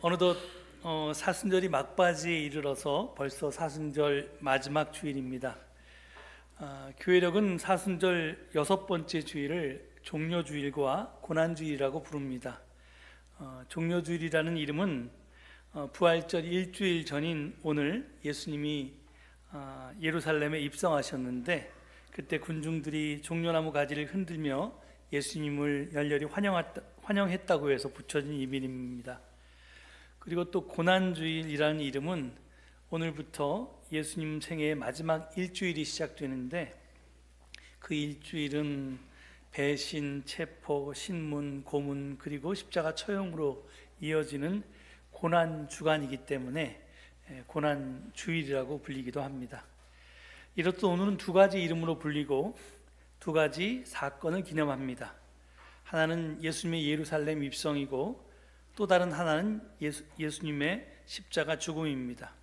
어느덧 사순절이 막바지에 이르러서 벌써 사순절 마지막 주일입니다. 교회력은 사순절 6번째 주일을 종려주일과 고난주일이라고 부릅니다. 종려주일이라는 이름은 부활절 일주일 전인 오늘 예수님이 예루살렘에 입성하셨는데, 그때 군중들이 종려나무 가지를 흔들며 예수님을 열렬히 환영했다고 해서 붙여진 이름입니다. 그리고 또 고난주일이라는 이름은 오늘부터 예수님 생애의 마지막 일주일이 시작되는데, 그 일주일은 배신, 체포, 신문, 고문, 그리고 십자가 처형으로 이어지는 고난 주간이기 때문에 고난주일이라고 불리기도 합니다. 이렇듯 오늘은 두 가지 이름으로 불리고 두 가지 사건을 기념합니다. 하나는 예수님의 예루살렘 입성이고 또 다른 하나는 예수님의 십자가 죽음입니다.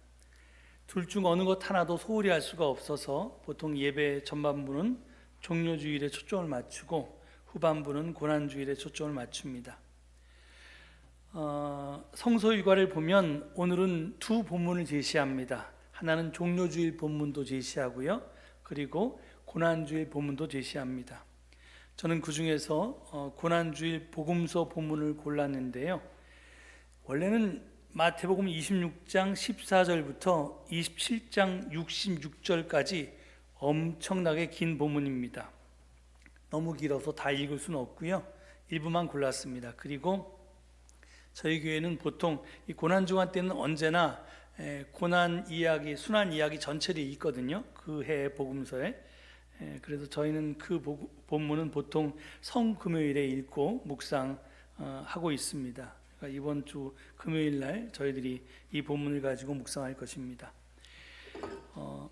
둘 중 어느 것 하나도 소홀히 할 수가 없어서 보통 예배 전반부는 종려주일에 초점을 맞추고 후반부는 고난주일에 초점을 맞춥니다. 성서 일과를 보면 오늘은 두 본문을 제시합니다. 하나는 종려주일 본문도 제시하고요, 그리고 고난주일 본문도 제시합니다. 저는 그 중에서 고난주일 복음서 본문을 골랐는데요. 원래는 마태복음 26장 14절부터 27장 66절까지 엄청나게 긴 본문입니다. 너무 길어서 다 읽을 수는 없고요, 일부만 골랐습니다. 그리고 저희 교회는 보통 이 고난주간 때는 언제나 고난 이야기, 순환 이야기 전체를 읽거든요, 그 해의 복음서에. 그래서 저희는 그 본문은 보통 성금요일에 읽고 묵상하고 있습니다. 그러니까 이번 주 금요일 날 저희들이 이 본문을 가지고 묵상할 것입니다.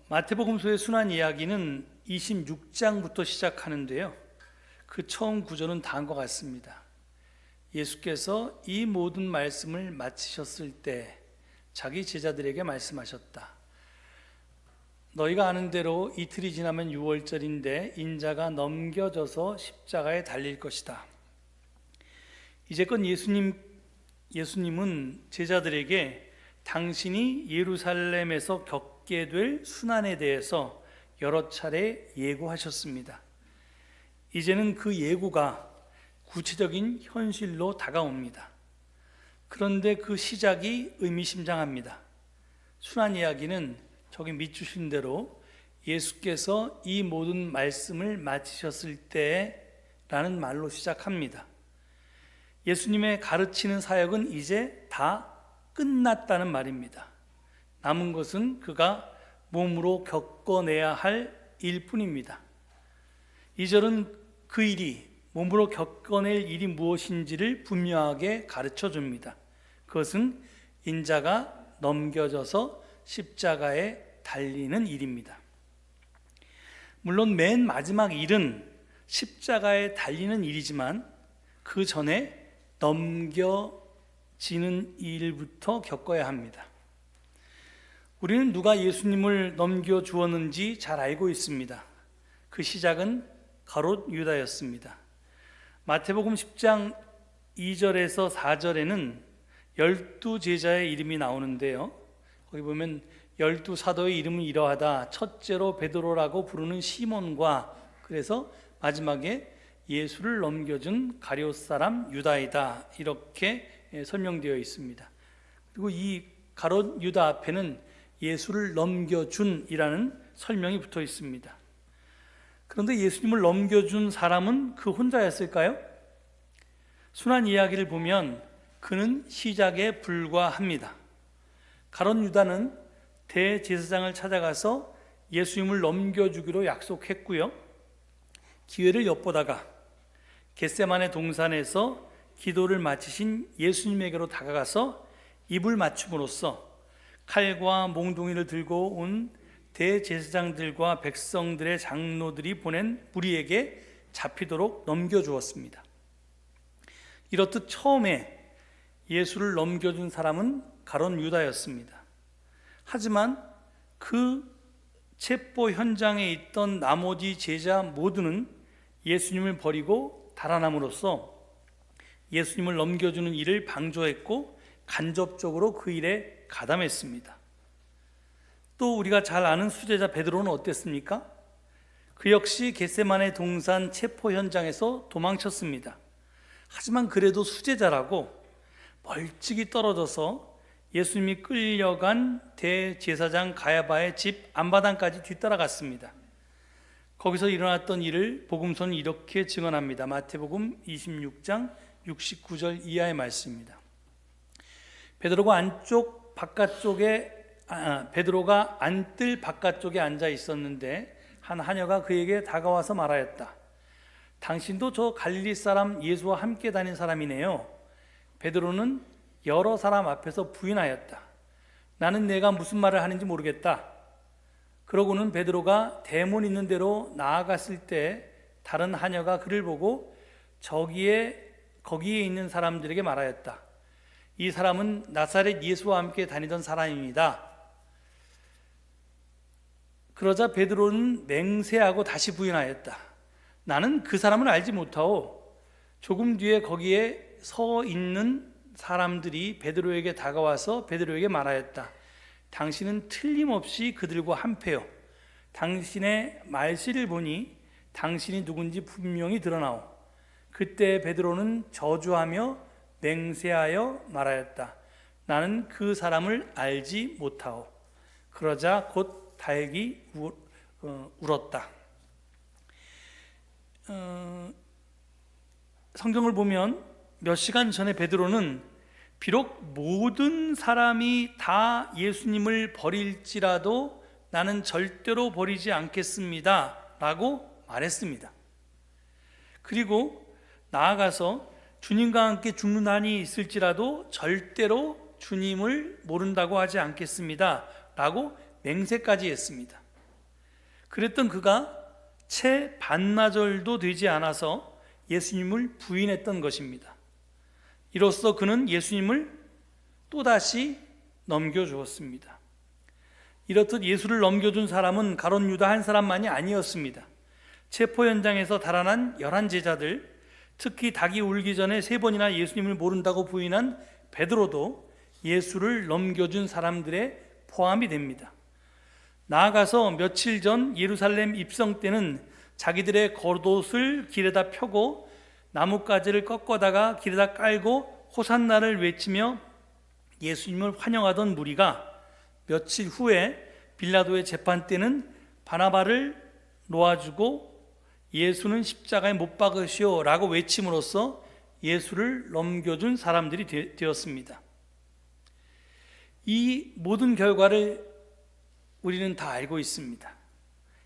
마태복음서의 순환 이야기는 26장부터 시작하는데요, 그 처음 구절은 다음과 같습니다. 예수께서 이 모든 말씀을 마치셨을 때 자기 제자들에게 말씀하셨다. 너희가 아는 대로 이틀이 지나면 유월절인데 인자가 넘겨져서 십자가에 달릴 것이다. 이제껏 예수님은 제자들에게 당신이 예루살렘에서 겪게 될 순환에 대해서 여러 차례 예고하셨습니다. 이제는 그 예고가 구체적인 현실로 다가옵니다. 그런데 그 시작이 의미심장합니다. 순환 이야기는 저기 밑주신 대로 예수께서 이 모든 말씀을 마치셨을 때라는 말로 시작합니다. 예수님의 가르치는 사역은 이제 다 끝났다는 말입니다. 남은 것은 그가 몸으로 겪어내야 할 일뿐입니다. 2절은 그 일이, 몸으로 겪어낼 일이 무엇인지를 분명하게 가르쳐 줍니다. 그것은 인자가 넘겨져서 십자가에 달리는 일입니다. 물론 맨 마지막 일은 십자가에 달리는 일이지만 그 전에 넘겨지는 일부터 겪어야 합니다. 우리는 누가 예수님을 넘겨주었는지 잘 알고 있습니다. 그 시작은 가롯 유다였습니다. 마태복음 10장 2절에서 4절에는 12제자의 이름이 나오는데요, 거기 보면 12사도의 이름은 이러하다. 첫째로 베드로라고 부르는 시몬과, 그래서 마지막에 예수를 넘겨준 가룟 사람 유다이다, 이렇게 설명되어 있습니다. 그리고 이 가롯 유다 앞에는 예수를 넘겨준이라는 설명이 붙어 있습니다. 그런데 예수님을 넘겨준 사람은 그 혼자였을까요? 순환 이야기를 보면 그는 시작에 불과합니다. 가롯 유다는 대제사장을 찾아가서 예수님을 넘겨주기로 약속했고요, 기회를 엿보다가 겟세마네 동산에서 기도를 마치신 예수님에게로 다가가서 입을 맞춤으로써 칼과 몽둥이를 들고 온 대제사장들과 백성들의 장로들이 보낸 무리에게 잡히도록 넘겨주었습니다. 이렇듯 처음에 예수를 넘겨준 사람은 가롯 유다였습니다. 하지만 그 체포 현장에 있던 나머지 제자 모두는 예수님을 버리고 달아남으로써 예수님을 넘겨주는 일을 방조했고 간접적으로 그 일에 가담했습니다. 또 우리가 잘 아는 수제자 베드로는 어땠습니까? 그 역시 겟세마네 동산 체포 현장에서 도망쳤습니다. 하지만 그래도 수제자라고 멀찍이 떨어져서 예수님이 끌려간 대제사장 가야바의 집 안바당까지 뒤따라갔습니다. 거기서 일어났던 일을 복음서는 이렇게 증언합니다. 마태복음 26장 69절 이하의 말씀입니다. 베드로가 안뜰 바깥쪽에 앉아 있었는데 한 하녀가 그에게 다가와서 말하였다. 당신도 저 갈릴리 사람 예수와 함께 다닌 사람이네요. 베드로는 여러 사람 앞에서 부인하였다. 나는 내가 무슨 말을 하는지 모르겠다. 그러고는 베드로가 대문 있는 데로 나아갔을 때 다른 하녀가 그를 보고 거기에 있는 사람들에게 말하였다. 이 사람은 나사렛 예수와 함께 다니던 사람입니다. 그러자 베드로는 맹세하고 다시 부인하였다. 나는 그 사람을 알지 못하오. 조금 뒤에 거기에 서 있는 사람들이 베드로에게 다가와서 베드로에게 말하였다. 당신은 틀림없이 그들과 한패요. 당신의 말씨를 보니 당신이 누군지 분명히 드러나오. 그때 베드로는 저주하며 맹세하여 말하였다. 나는 그 사람을 알지 못하오. 그러자 곧 다행히 울었다. 성경을 보면 몇 시간 전에 베드로는 비록 모든 사람이 다 예수님을 버릴지라도 나는 절대로 버리지 않겠습니다 라고 말했습니다. 그리고 나아가서 주님과 함께 죽는 한이 있을지라도 절대로 주님을 모른다고 하지 않겠습니다 라고 맹세까지 했습니다. 그랬던 그가 채 반나절도 되지 않아서 예수님을 부인했던 것입니다. 이로써 그는 예수님을 또다시 넘겨주었습니다. 이렇듯 예수를 넘겨준 사람은 가룟 유다 한 사람만이 아니었습니다. 체포 현장에서 달아난 11제자들, 특히 닭이 울기 전에 3번이나 예수님을 모른다고 부인한 베드로도 예수를 넘겨준 사람들에 포함이 됩니다. 나아가서 며칠 전 예루살렘 입성 때는 자기들의 겉옷을 길에다 펴고 나뭇가지를 꺾어다가 길에다 깔고 호산나를 외치며 예수님을 환영하던 무리가 며칠 후에 빌라도의 재판 때는 바나바를 놓아주고 예수는 십자가에 못 박으시오 라고 외침으로써 예수를 넘겨준 사람들이 되었습니다. 이 모든 결과를 우리는 다 알고 있습니다.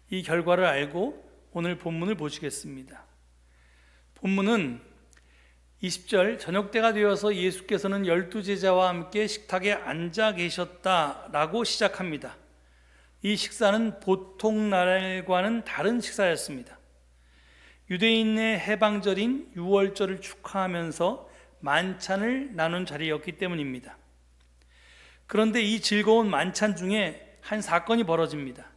이 결과를 알고 오늘 본문을 보시겠습니다. 본문은 20절 저녁때가 되어서 예수께서는 12제자와 함께 식탁에 앉아 계셨다라고 시작합니다. 이 식사는 보통 날과는 다른 식사였습니다. 유대인의 해방절인 유월절을 축하하면서 만찬을 나눈 자리였기 때문입니다. 그런데 이 즐거운 만찬 중에 한 사건이 벌어집니다.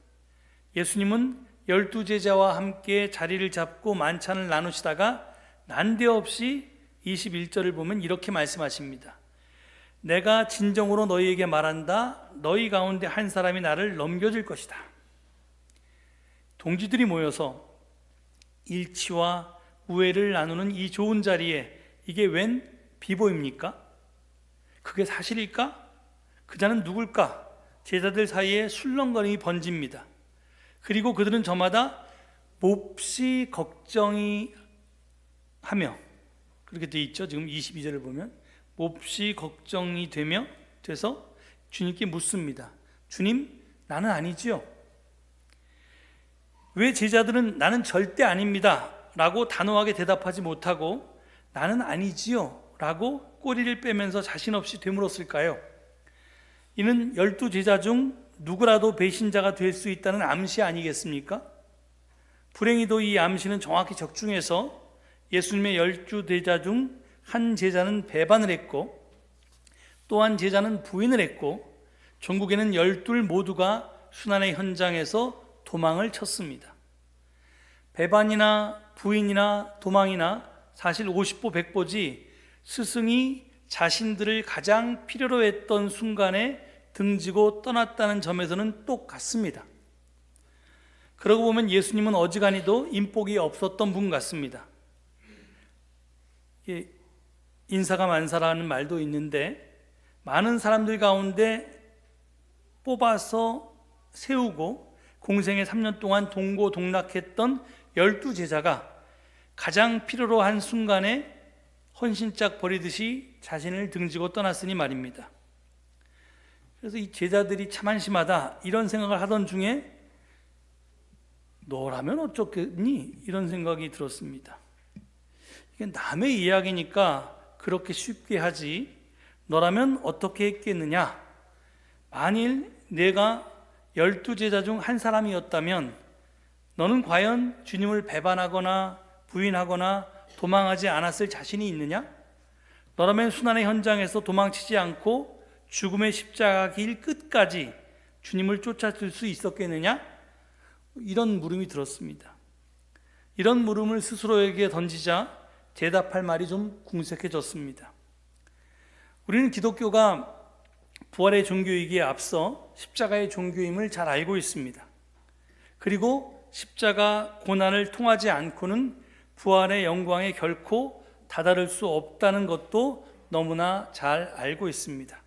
예수님은 12제자와 함께 자리를 잡고 만찬을 나누시다가 난데없이 21절을 보면 이렇게 말씀하십니다. 내가 진정으로 너희에게 말한다. 너희 가운데 한 사람이 나를 넘겨줄 것이다. 동지들이 모여서 일치와 우애를 나누는 이 좋은 자리에 이게 웬 비보입니까? 그게 사실일까? 그자는 누굴까? 제자들 사이에 술렁거림이 번집니다. 그리고 그들은 저마다 몹시 걱정이 하며, 그렇게 돼 있죠. 지금 22절을 보면 몹시 걱정이 돼서 주님께 묻습니다. 주님, 나는 아니지요? 왜 제자들은 나는 절대 아닙니다 라고 단호하게 대답하지 못하고 나는 아니지요 라고 꼬리를 빼면서 자신 없이 되물었을까요? 이는 12제자 중 누구라도 배신자가 될 수 있다는 암시 아니겠습니까? 불행히도 이 암시는 정확히 적중해서 예수님의 12제자 중 한 제자는 배반을 했고 또 한 제자는 부인을 했고 종국에는 12 모두가 순환의 현장에서 도망을 쳤습니다. 배반이나 부인이나 도망이나 사실 50보 100보지 스승이 자신들을 가장 필요로 했던 순간에 등지고 떠났다는 점에서는 똑같습니다. 그러고 보면 예수님은 어지간히도 인복이 없었던 분 같습니다. 인사가 만사라는 말도 있는데 많은 사람들 가운데 뽑아서 세우고 공생의 3년 동안 동고동락했던 12제자가 가장 필요로 한 순간에 헌신짝 버리듯이 자신을 등지고 떠났으니 말입니다. 그래서 이 제자들이 참 한심하다 이런 생각을 하던 중에 너라면 어쩌겠니? 이런 생각이 들었습니다. 이게 남의 이야기니까 그렇게 쉽게 하지 너라면 어떻게 했겠느냐? 만일 내가 12제자 중 한 사람이었다면 너는 과연 주님을 배반하거나 부인하거나 도망하지 않았을 자신이 있느냐? 너라면 순환의 현장에서 도망치지 않고 죽음의 십자가 길 끝까지 주님을 쫓아줄 수 있었겠느냐? 이런 물음이 들었습니다. 이런 물음을 스스로에게 던지자 대답할 말이 좀 궁색해졌습니다. 우리는 기독교가 부활의 종교이기에 앞서 십자가의 종교임을 잘 알고 있습니다. 그리고 십자가 고난을 통하지 않고는 부활의 영광에 결코 다다를 수 없다는 것도 너무나 잘 알고 있습니다.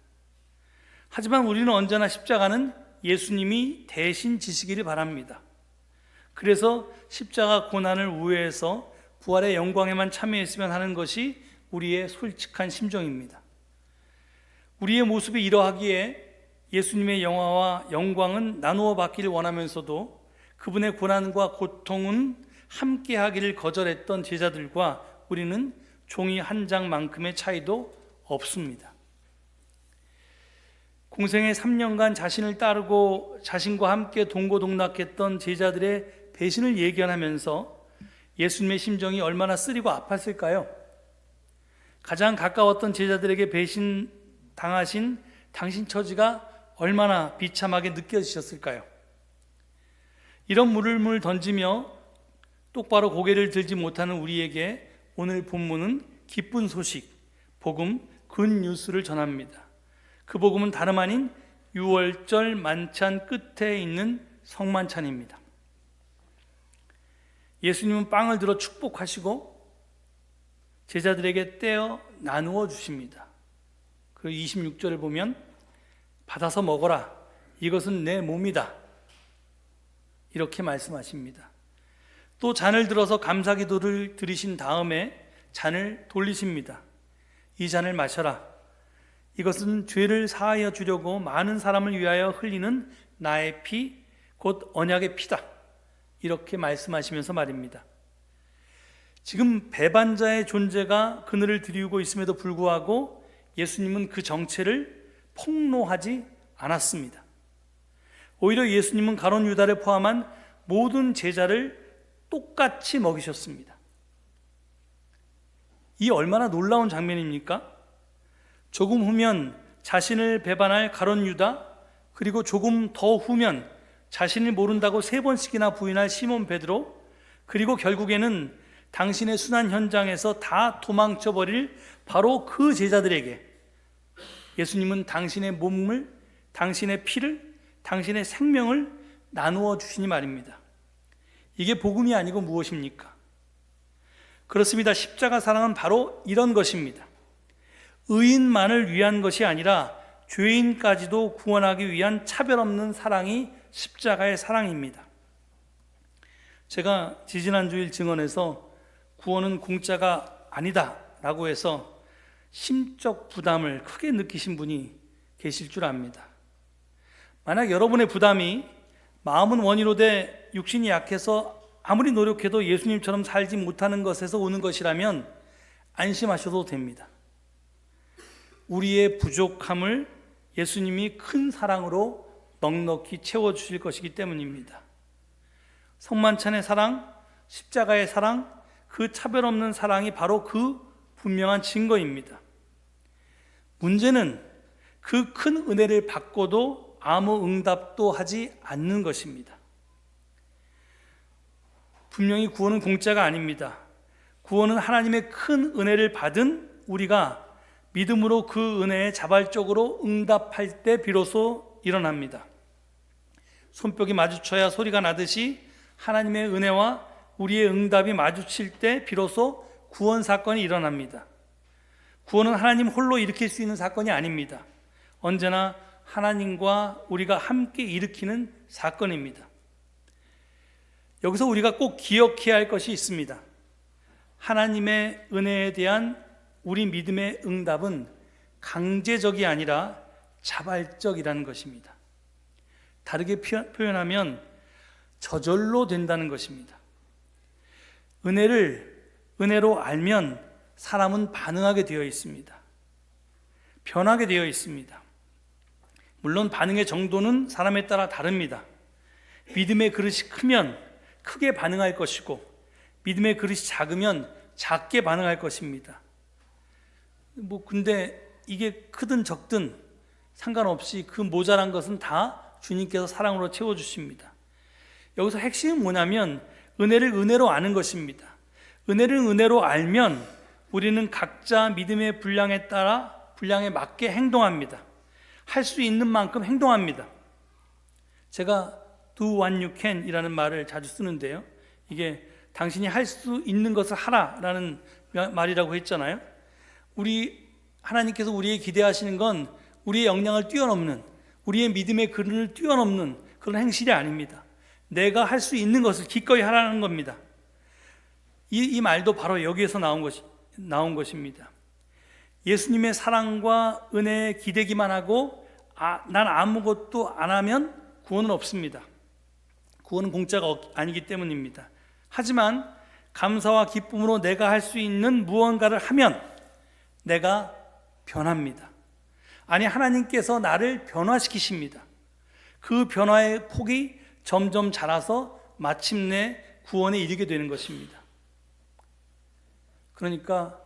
하지만 우리는 언제나 십자가는 예수님이 대신 지시기를 바랍니다. 그래서 십자가 고난을 우회해서 부활의 영광에만 참여했으면 하는 것이 우리의 솔직한 심정입니다. 우리의 모습이 이러하기에 예수님의 영화와 영광은 나누어 받기를 원하면서도 그분의 고난과 고통은 함께 하기를 거절했던 제자들과 우리는 종이 한 장만큼의 차이도 없습니다. 공생의 3년간 자신을 따르고 자신과 함께 동고동락했던 제자들의 배신을 예견하면서 예수님의 심정이 얼마나 쓰리고 아팠을까요? 가장 가까웠던 제자들에게 배신 당하신 당신 처지가 얼마나 비참하게 느껴지셨을까요? 이런 물음을 던지며 똑바로 고개를 들지 못하는 우리에게 오늘 본문은 기쁜 소식, 복음, 굿뉴스를 전합니다. 그 복음은 다름 아닌 6월절 만찬 끝에 있는 성만찬입니다. 예수님은 빵을 들어 축복하시고 제자들에게 떼어 나누어 주십니다. 그 26절을 보면 받아서 먹어라, 이것은 내 몸이다, 이렇게 말씀하십니다. 또 잔을 들어서 감사기도를 드리신 다음에 잔을 돌리십니다. 이 잔을 마셔라, 이것은 죄를 사하여 주려고 많은 사람을 위하여 흘리는 나의 피, 곧 언약의 피다, 이렇게 말씀하시면서 말입니다. 지금 배반자의 존재가 그늘을 드리우고 있음에도 불구하고 예수님은 그 정체를 폭로하지 않았습니다. 오히려 예수님은 가룟 유다를 포함한 모든 제자를 똑같이 먹이셨습니다. 이 얼마나 놀라운 장면입니까? 조금 후면 자신을 배반할 가룟 유다, 그리고 조금 더 후면 자신을 모른다고 3번씩이나 부인할 시몬 베드로, 그리고 결국에는 당신의 순환 현장에서 다 도망쳐 버릴 바로 그 제자들에게 예수님은 당신의 몸을, 당신의 피를, 당신의 생명을 나누어 주시니 말입니다. 이게 복음이 아니고 무엇입니까? 그렇습니다. 십자가 사랑은 바로 이런 것입니다. 의인만을 위한 것이 아니라 죄인까지도 구원하기 위한 차별 없는 사랑이 십자가의 사랑입니다. 제가 지지난주일 증언에서 구원은 공짜가 아니다 라고 해서 심적 부담을 크게 느끼신 분이 계실 줄 압니다. 만약 여러분의 부담이 마음은 원이로되 육신이 약해서 아무리 노력해도 예수님처럼 살지 못하는 것에서 오는 것이라면 안심하셔도 됩니다. 우리의 부족함을 예수님이 큰 사랑으로 넉넉히 채워주실 것이기 때문입니다. 성만찬의 사랑, 십자가의 사랑, 그 차별 없는 사랑이 바로 그 분명한 증거입니다. 문제는 그 큰 은혜를 받고도 아무 응답도 하지 않는 것입니다. 분명히 구원은 공짜가 아닙니다. 구원은 하나님의 큰 은혜를 받은 우리가 믿음으로 그 은혜에 자발적으로 응답할 때 비로소 일어납니다. 손뼉이 마주쳐야 소리가 나듯이 하나님의 은혜와 우리의 응답이 마주칠 때 비로소 구원 사건이 일어납니다. 구원은 하나님 홀로 일으킬 수 있는 사건이 아닙니다. 언제나 하나님과 우리가 함께 일으키는 사건입니다. 여기서 우리가 꼭 기억해야 할 것이 있습니다. 하나님의 은혜에 대한 우리 믿음의 응답은 강제적이 아니라 자발적이라는 것입니다. 다르게 표현하면 저절로 된다는 것입니다. 은혜로 알면 사람은 반응하게 되어 있습니다. 변하게 되어 있습니다. 물론 반응의 정도는 사람에 따라 다릅니다. 믿음의 그릇이 크면 크게 반응할 것이고, 믿음의 그릇이 작으면 작게 반응할 것입니다. 근데 이게 크든 적든 상관없이 그 모자란 것은 다 주님께서 사랑으로 채워주십니다. 여기서 핵심은 뭐냐면 은혜를 은혜로 아는 것입니다. 은혜를 은혜로 알면 우리는 각자 믿음의 분량에 따라 분량에 맞게 행동합니다. 할 수 있는 만큼 행동합니다. 제가 do what you can 이라는 말을 자주 쓰는데요, 이게 당신이 할 수 있는 것을 하라라는 말이라고 했잖아요. 하나님께서 우리에게 기대하시는 건 우리의 역량을 뛰어넘는, 우리의 믿음의 그릇을 뛰어넘는 그런 행실이 아닙니다. 내가 할 수 있는 것을 기꺼이 하라는 겁니다. 이 말도 바로 여기에서 나온 것입니다. 예수님의 사랑과 은혜에 기대기만 하고 난 아무것도 안 하면 구원은 없습니다. 구원은 공짜가 아니기 때문입니다. 하지만 감사와 기쁨으로 내가 할 수 있는 무언가를 하면 내가 변합니다. 아니, 하나님께서 나를 변화시키십니다. 그 변화의 폭이 점점 자라서 마침내 구원에 이르게 되는 것입니다. 그러니까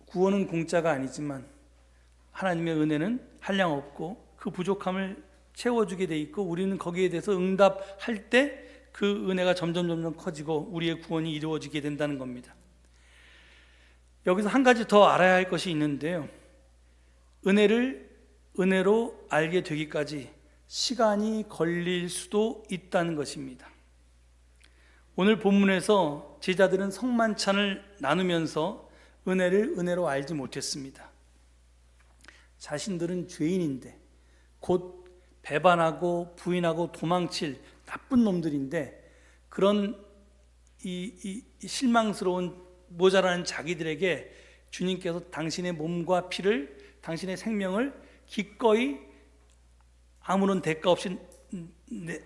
구원은 공짜가 아니지만 하나님의 은혜는 한량없고 그 부족함을 채워주게 돼 있고, 우리는 거기에 대해서 응답할 때 그 은혜가 점점 커지고 우리의 구원이 이루어지게 된다는 겁니다. 여기서 한 가지 더 알아야 할 것이 있는데요, 은혜를 은혜로 알게 되기까지 시간이 걸릴 수도 있다는 것입니다. 오늘 본문에서 제자들은 성만찬을 나누면서 은혜를 은혜로 알지 못했습니다. 자신들은 죄인인데, 곧 배반하고 부인하고 도망칠 나쁜 놈들인데, 그런 이 실망스러운 모자라는 자기들에게 주님께서 당신의 몸과 피를, 당신의 생명을 기꺼이 아무런 대가 없이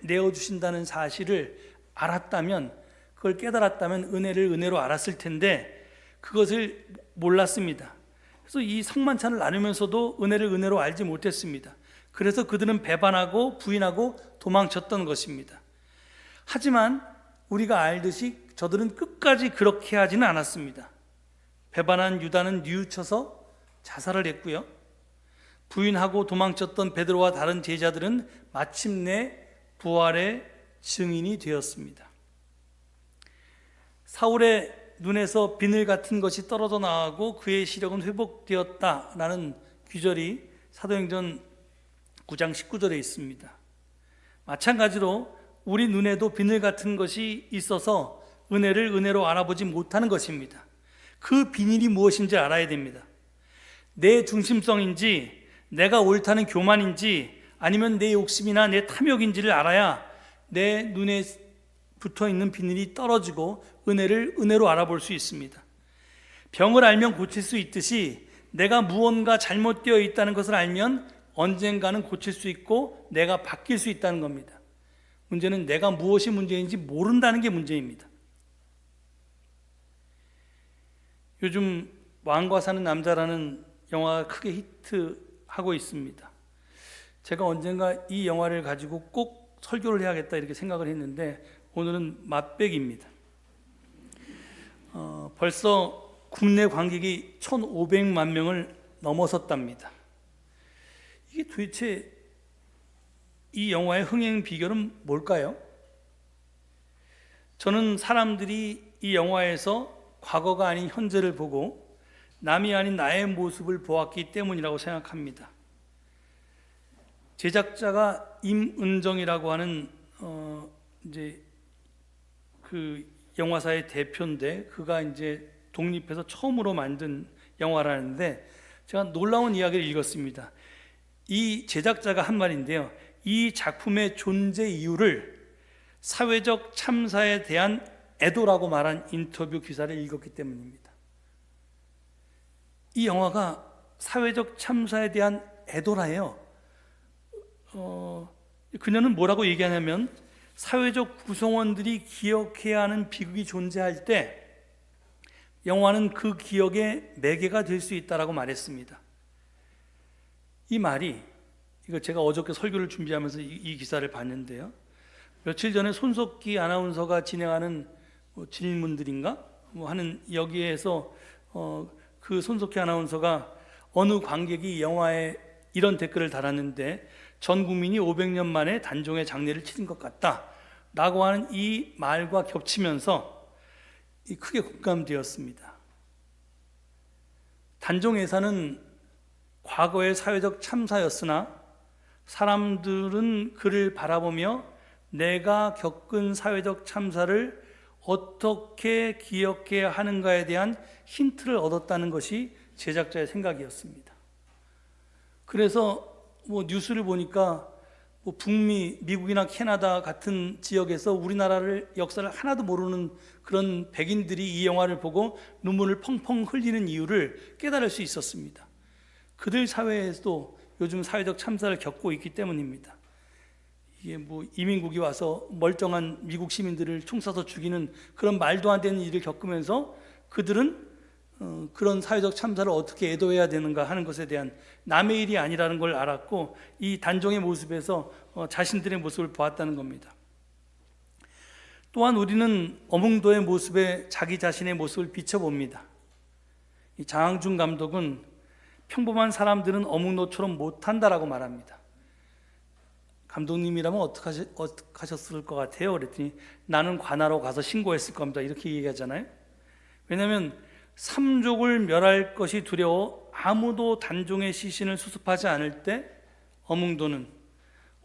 내어주신다는 사실을 알았다면, 그걸 깨달았다면 은혜를 은혜로 알았을 텐데 그것을 몰랐습니다. 그래서 이 성만찬을 나누면서도 은혜를 은혜로 알지 못했습니다. 그래서 그들은 배반하고 부인하고 도망쳤던 것입니다. 하지만 우리가 알듯이 저들은 끝까지 그렇게 하지는 않았습니다. 배반한 유다는 뉘우쳐서 자살을 했고요, 부인하고 도망쳤던 베드로와 다른 제자들은 마침내 부활의 증인이 되었습니다. 사울의 눈에서 비늘 같은 것이 떨어져 나가고 그의 시력은 회복되었다라는 규절이 사도행전 9장 19절에 있습니다. 마찬가지로 우리 눈에도 비늘 같은 것이 있어서 은혜를 은혜로 알아보지 못하는 것입니다. 그 비닐이 무엇인지 알아야 됩니다. 내 중심성인지, 내가 옳다는 교만인지, 아니면 내 욕심이나 내 탐욕인지를 알아야 내 눈에 붙어있는 비늘이 떨어지고 은혜를 은혜로 알아볼 수 있습니다. 병을 알면 고칠 수 있듯이 내가 무언가 잘못되어 있다는 것을 알면 언젠가는 고칠 수 있고 내가 바뀔 수 있다는 겁니다. 문제는 내가 무엇이 문제인지 모른다는 게 문제입니다. 요즘 왕과 사는 남자라는 영화가 크게 히트하고 있습니다. 제가 언젠가 이 영화를 가지고 꼭 설교를 해야겠다 이렇게 생각을 했는데 오늘은 맛백입니다. 벌써 국내 관객이 1,500만 명을 넘어섰답니다. 이게 도대체 이 영화의 흥행 비결은 뭘까요? 저는 사람들이 이 영화에서 과거가 아닌 현재를 보고 남이 아닌 나의 모습을 보았기 때문이라고 생각합니다. 제작자가 임은정이라고 하는 이제 그 영화사의 대표인데, 그가 이제 독립해서 처음으로 만든 영화라는데, 제가 놀라운 이야기를 읽었습니다. 이 제작자가 한 말인데요, 이 작품의 존재 이유를 사회적 참사에 대한 애도라고 말한 인터뷰 기사를 읽었기 때문입니다. 이 영화가 사회적 참사에 대한 애도라예요. 그녀는 뭐라고 얘기하냐면, 사회적 구성원들이 기억해야 하는 비극이 존재할 때 영화는 그 기억의 매개가 될 수 있다라고 말했습니다. 이 말이, 이거 제가 어저께 설교를 준비하면서 이 기사를 봤는데요, 며칠 전에 손석희 아나운서가 진행하는 질문들인가 하는 여기에서 그 손석희 아나운서가 어느 관객이 영화에 이런 댓글을 달았는데, 전 국민이 500년 만에 단종의 장례를 치른 것 같다 라고 하는 이 말과 겹치면서 크게 공감되었습니다. 단종예사는 과거의 사회적 참사였으나 사람들은 그를 바라보며 내가 겪은 사회적 참사를 어떻게 기억해야 하는가에 대한 힌트를 얻었다는 것이 제작자의 생각이었습니다. 그래서 뉴스를 보니까 북미, 미국이나 캐나다 같은 지역에서 우리나라를 역사를 하나도 모르는 그런 백인들이 이 영화를 보고 눈물을 펑펑 흘리는 이유를 깨달을 수 있었습니다. 그들 사회에서도 요즘 사회적 참사를 겪고 있기 때문입니다. 이게 이민국이 와서 멀쩡한 미국 시민들을 총 쏴서 죽이는 그런 말도 안 되는 일을 겪으면서 그들은 그런 사회적 참사를 어떻게 애도해야 되는가 하는 것에 대한 남의 일이 아니라는 걸 알았고, 이 단종의 모습에서 자신들의 모습을 보았다는 겁니다. 또한 우리는 어몽도의 모습에 자기 자신의 모습을 비춰봅니다. 이 장항준 감독은 평범한 사람들은 어몽도처럼 못한다라고 말합니다. 감독님이라면 어떻게 하셨을 것 같아요? 그랬더니 나는 관하로 가서 신고했을 겁니다. 이렇게 얘기하잖아요. 왜냐하면 삼족을 멸할 것이 두려워 아무도 단종의 시신을 수습하지 않을 때 어몽도는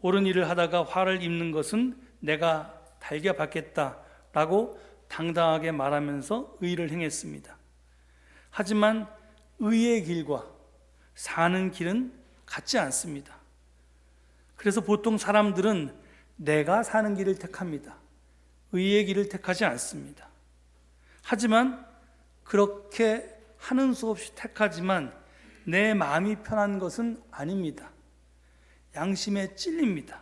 옳은 일을 하다가 화를 입는 것은 내가 달겨받겠다라고 당당하게 말하면서 의를 행했습니다. 하지만 의의 길과 사는 길은 같지 않습니다. 그래서 보통 사람들은 내가 사는 길을 택합니다. 의의 길을 택하지 않습니다. 하지만 그렇게 하는 수 없이 택하지만 내 마음이 편한 것은 아닙니다. 양심에 찔립니다.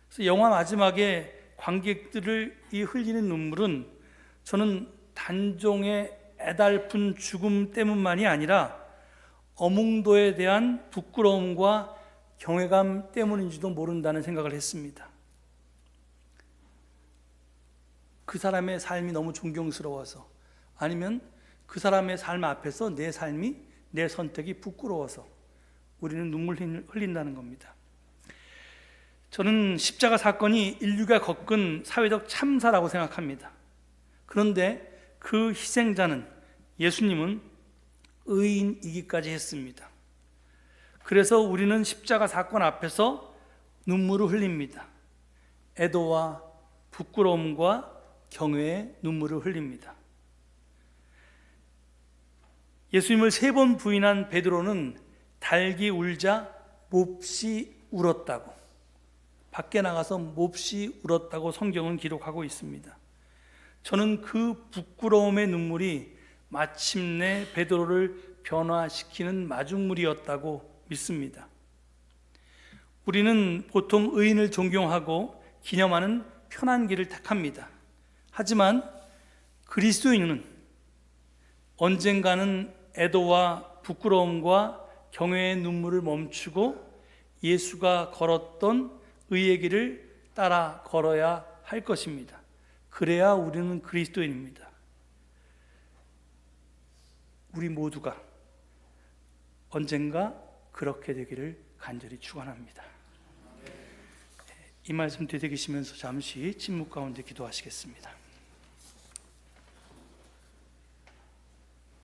그래서 영화 마지막에 관객들을 흘리는 눈물은 저는 단종의 애달픈 죽음 때문만이 아니라 어몽도에 대한 부끄러움과 경외감 때문인지도 모른다는 생각을 했습니다. 그 사람의 삶이 너무 존경스러워서, 아니면 그 사람의 삶 앞에서 내 삶이, 내 선택이 부끄러워서 우리는 눈물 흘린다는 겁니다. 저는 십자가 사건이 인류가 겪은 사회적 참사라고 생각합니다. 그런데 그 희생자는, 예수님은 의인이기까지 했습니다. 그래서 우리는 십자가 사건 앞에서 눈물을 흘립니다. 애도와 부끄러움과 경외의 눈물을 흘립니다. 예수님을 3번 부인한 베드로는 닭이 울자 몹시 울었다고, 밖에 나가서 몹시 울었다고 성경은 기록하고 있습니다. 저는 그 부끄러움의 눈물이 마침내 베드로를 변화시키는 마중물이었다고 믿습니다. 우리는 보통 의인을 존경하고 기념하는 편한 길을 택합니다. 하지만 그리스도인은 언젠가는 애도와 부끄러움과 경외의 눈물을 멈추고 예수가 걸었던 의의 길을 따라 걸어야 할 것입니다. 그래야 우리는 그리스도인입니다. 우리 모두가 언젠가 그렇게 되기를 간절히 축원합니다. 이 말씀 되새기시면서 잠시 침묵 가운데 기도하시겠습니다.